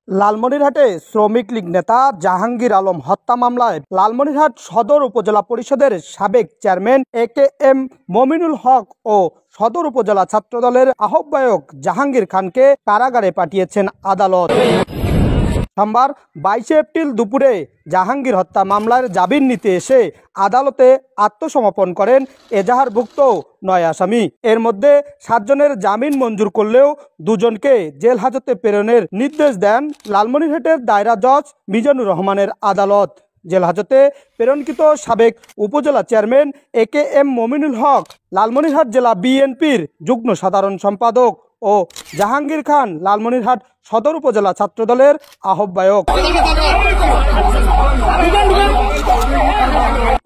লালমনিরহাটে শ্রমিক লীগ নেতা জাহাঙ্গীর আলম হত্যা মামলায় লালমনিরহাট সদর উপজেলা পরিষদের সাবেক চেয়ারম্যান একেএম মমিনুল হক ও সদর উপজেলা ছাত্রদলের আহ্বায়ক জাহাঙ্গীর খানকে কারাগারে পাঠিয়েছেন আদালত। সোমবার 22 এপ্রিল দুপুরে জাহাঙ্গীর হত্যা মামলার জামিন নিতে এসে আদালতে আত্মসমর্পণ করেন এজাহারভুক্ত 9 আসামি। এর মধ্যে 7 জনের জামিন মঞ্জুর করলেও 2 জনকে জেল হাজতে প্রেরণের নির্দেশ দেন লালমনিরহাটের দায়রা জজ মিজানুর রহমানের আদালত। জেল হাজতে প্রেরণকৃত সাবেক উপজেলা চেয়ারম্যান একেএম মমিনুল হক লালমনিরহাট জেলা বিএনপির যুগ্ম সাধারণ সম্পাদক ও জাহাঙ্গীর খান লালমনিরহাট সদর উপজেলা ছাত্রদলের আহ্বায়ক।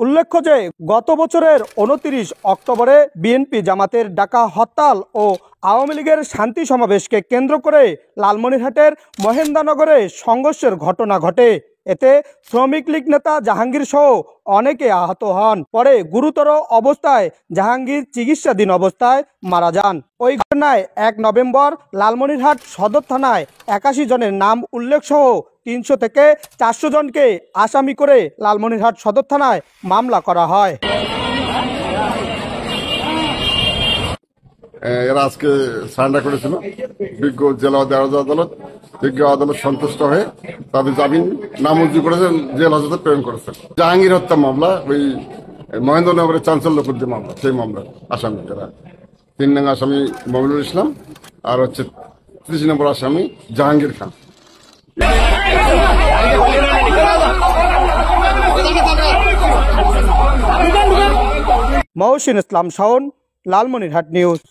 উল্লেখ্য যে গত বছরের 29 অক্টোবরে বিএনপি জামাতের ডাকা হরতাল ও আওয়ামী লীগের শান্তি সমাবেশকে কেন্দ্র করে লালমনিরহাটের মহেন্দ্রনগরে সংঘর্ষের ঘটনা ঘটে। এতে শ্রমিক লীগ নেতা জাহাঙ্গীর সহ অনেকে আহত হন। পরে গুরুতর অবস্থায় জাহাঙ্গীর চিকিৎসাধীন অবস্থায় মারা যান। ওই ঘটনায় 1 নভেম্বর লালমনিরহাট সদর থানায় 81 জনের নাম উল্লেখ সহ 300 থেকে 400 জনকে আসামি করে লালমনিরহাট সদর থানায় মামলা করা হয়। এরা আজকে সারেন্ডার করেছিল। বিজ্ঞ জেলা আদালত সন্তুষ্ট হয়ে তাদের জামিন নামঞ্জুর করেছেন, জেল হাজতে প্রেরণ করেছেন। জাহাঙ্গীর হত্যা মামলা, ওই মহেন্দ্রনগরের চাঞ্চল্যকর মামলা, সেই মামলার আসামি যারা 3 নং আসামি মমিনুল ইসলাম আর 30 নম্বর আসামি জাহাঙ্গীর খান। মহসিন ইসলাম শাওন, লালমনিরহাট নিউজ।